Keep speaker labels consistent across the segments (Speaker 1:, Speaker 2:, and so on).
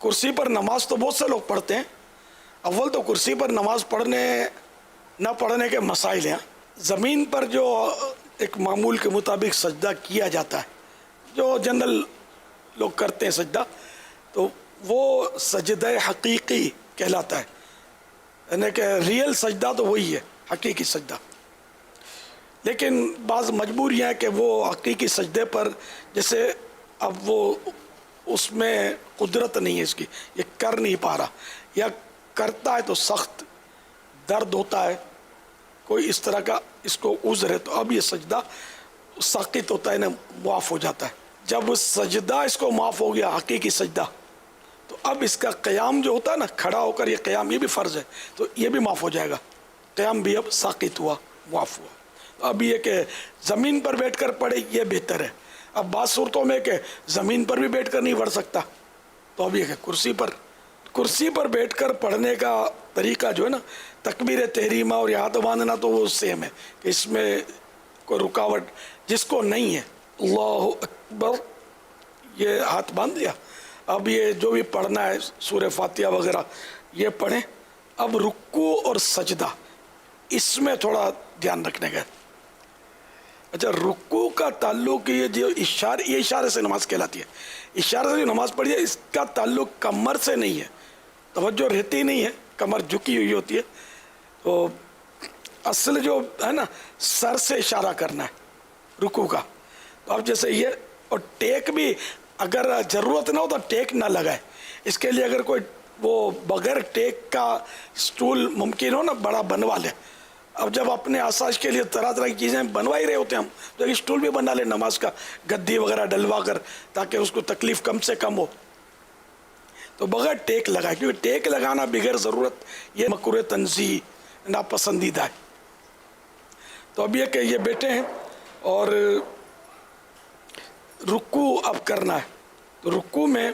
Speaker 1: کرسی پر نماز تو بہت سے لوگ پڑھتے ہیں. اول تو کرسی پر نماز پڑھنے نہ پڑھنے کے مسائل ہیں. زمین پر جو ایک معمول کے مطابق سجدہ کیا جاتا ہے، جو جنرل لوگ کرتے ہیں سجدہ، تو وہ سجدہ حقیقی کہلاتا ہے. یعنی کہ ریئل سجدہ تو وہی ہے، حقیقی سجدہ. لیکن بعض مجبوریاں ہیں کہ وہ حقیقی سجدے پر، جیسے اب وہ اس میں قدرت نہیں ہے اس کی، یہ کر نہیں پا رہا، یا کرتا ہے تو سخت درد ہوتا ہے، کوئی اس طرح کا اس کو عذر ہے، تو اب یہ سجدہ ساقط ہوتا ہے، معاف ہو جاتا ہے. جب سجدہ اس کو معاف ہو گیا، حقیقی سجدہ، تو اب اس کا قیام جو ہوتا ہے نا، کھڑا ہو کر یہ قیام، یہ بھی فرض ہے، تو یہ بھی معاف ہو جائے گا. قیام بھی اب ساقط ہوا، معاف ہوا. اب یہ کہ زمین پر بیٹھ کر پڑھے یہ بہتر ہے. اب بعض صورتوں میں کہ زمین پر بھی بیٹھ کر نہیں پڑھ سکتا، تو اب یہ کہ کرسی پر بیٹھ کر پڑھنے کا طریقہ جو ہے نا، تکبیر تحریمہ اور ہاتھ باندھنا تو وہ سیم ہے، کہ اس میں کوئی رکاوٹ جس کو نہیں ہے، اللہ اکبر یہ ہاتھ باندھ لیا. اب یہ جو بھی پڑھنا ہے سورہ فاتحہ وغیرہ یہ پڑھیں. اب رکوع اور سجدہ اس میں تھوڑا دھیان رکھنے کا. اچھا، رکوع کا تعلق یہ جو اشارے سے نماز کہلاتی ہے. اشارے سے جو نماز پڑھی ہے اس کا تعلق کمر سے نہیں ہے، توجہ رہتی نہیں ہے، کمر جھکی ہوئی ہوتی ہے. تو اصل جو ہے نا، سر سے اشارہ کرنا ہے رکوع کا. تو اب جیسے یہ، اور ٹیک بھی اگر ضرورت نہ ہو تو ٹیک نہ لگائے. اس کے لیے اگر کوئی وہ بغیر ٹیک کا سٹول ممکن ہو نا، بڑا بنوا لے. اب جب اپنے آسائش کے لیے طرح طرح کی چیزیں بنوا ہی رہے ہوتے ہیں ہم، تو ایک سٹول بھی بنا لے نماز کا، گدی وغیرہ ڈلوا کر، تاکہ اس کو تکلیف کم سے کم ہو. تو بغیر ٹیک لگائے، کیونکہ ٹیک لگانا بغیر ضرورت یہ مکروہ تنزیہ، ناپسندیدہ ہے. تو اب یہ کہ یہ بیٹھے ہیں اور رکوع اب کرنا ہے. تو رکوع میں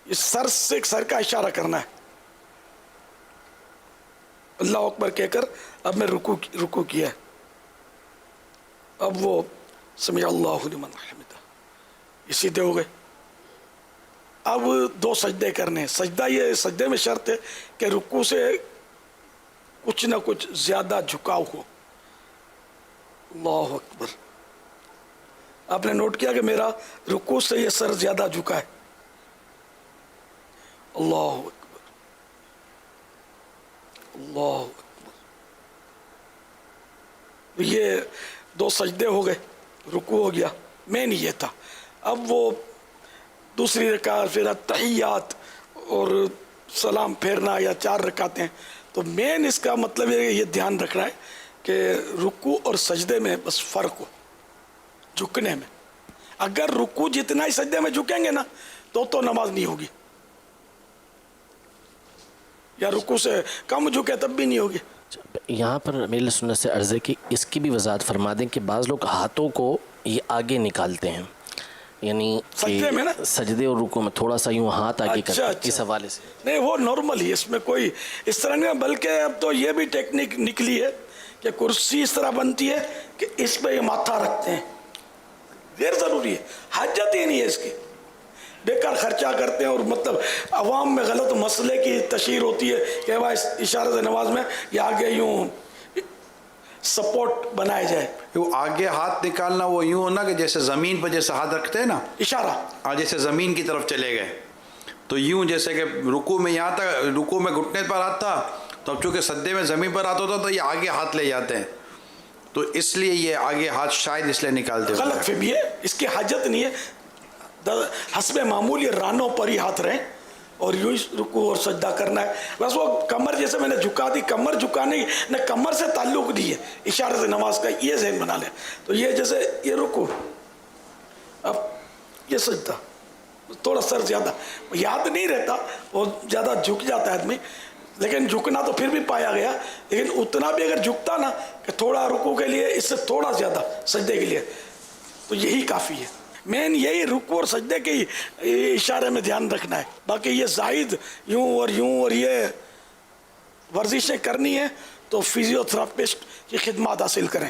Speaker 1: یہ سر کا اشارہ کرنا ہے، اللہ اکبر کہہ کر اب میں رکوع کیا ہے. اب وہ سمع اللہ لمن حمدہ، یہ سیدھے ہو گئے. اب دو سجدے کرنے ہیں. سجدے میں شرط ہے کہ رکوع سے کچھ نہ کچھ زیادہ جھکاؤ ہو. اللہ اکبر. آپ نے نوٹ کیا کہ میرا رکوع سے یہ سر زیادہ جھکا ہے. اللہ اکبر، اللہ اکبر. یہ دو سجدے ہو گئے، رکوع ہو گیا. مین یہ تھا. اب وہ دوسری رکعت، پھر تحیات اور سلام پھیرنا، یا 4 رکعتیں. تو مین اس کا مطلب ہے کہ یہ دھیان رکھنا ہے کہ رکوع اور سجدے میں بس فرق ہو جھکنے میں. اگر رکوع جتنا ہی سجدے میں جھکیں گے نا تو نماز نہیں ہوگی، یا رکوع سے کم جھکے تب بھی نہیں ہوگی.
Speaker 2: یہاں پر میرے سنت سے عرض ہے کہ اس کی بھی وضاحت فرما دیں کہ بعض لوگ ہاتھوں کو یہ آگے نکالتے ہیں، یعنی
Speaker 1: سجدے میں نا،
Speaker 2: سجدے اور رکوع میں تھوڑا سا یوں ہاتھ آگے کرتے ہیں. اس حوالے سے
Speaker 1: نہیں، وہ نارمل ہی، اس میں کوئی اس طرح نہیں. بلکہ اب تو یہ بھی ٹیکنیک نکلی ہے کہ کرسی اس طرح بنتی ہے کہ اس پہ یہ ماتھا رکھتے ہیں. غیر ضروری ہے، حاجت ہی نہیں ہے اس کی، بیکار خرچہ کرتے ہیں. اور مطلب عوام میں غلط مسئلے کی تشہیر ہوتی ہے کہ بھائی اشارہ سے نماز میں یہ آگے یوں سپورٹ بنائے جائے.
Speaker 3: وہ آگے ہاتھ نکالنا وہ یوں ہونا کہ جیسے زمین پر جیسے ہاتھ رکھتے ہیں نا،
Speaker 1: اشارہ
Speaker 3: جیسے زمین کی طرف چلے گئے تو یوں، جیسے کہ رکوع میں یہاں تک، رکوع میں گھٹنے پر ہاتھ تھا، تو اب چونکہ سجدے میں زمین پر ہاتھ ہوتا تو یہ آگے ہاتھ لے جاتے ہیں، تو اس لیے یہ آگے ہاتھ شاید اس لیے نکالتے ہیں.
Speaker 1: غلط فہمی ہے، اس کی حاجت نہیں ہے. حسب معمول یہ رانوں پر ہی ہاتھ رہیں اور یوں رکوع اور سجدہ کرنا ہے. بس وہ کمر جیسے میں نے جھکا دی، کمر جھکانے نہ کمر سے تعلق نہیں ہے اشارے سے نماز کا، یہ ذہن بنا لیں. تو یہ جیسے یہ رکوع، اب یہ سجدہ، تھوڑا سر زیادہ یاد نہیں رہتا، وہ زیادہ جھک جاتا ہے آدمی. لیکن جھکنا تو پھر بھی پایا گیا، لیکن اتنا بھی اگر جھکتا نا کہ تھوڑا رکوع کے لیے اس سے تھوڑا زیادہ سجدے کے لیے، تو یہی کافی ہے. مین یہی رکوع اور سجدے کے اشارے میں دھیان رکھنا ہے. باقی یہ زائد یوں اور یہ ورزشیں کرنی ہے تو فزیو تھراپسٹ کی خدمات حاصل کریں.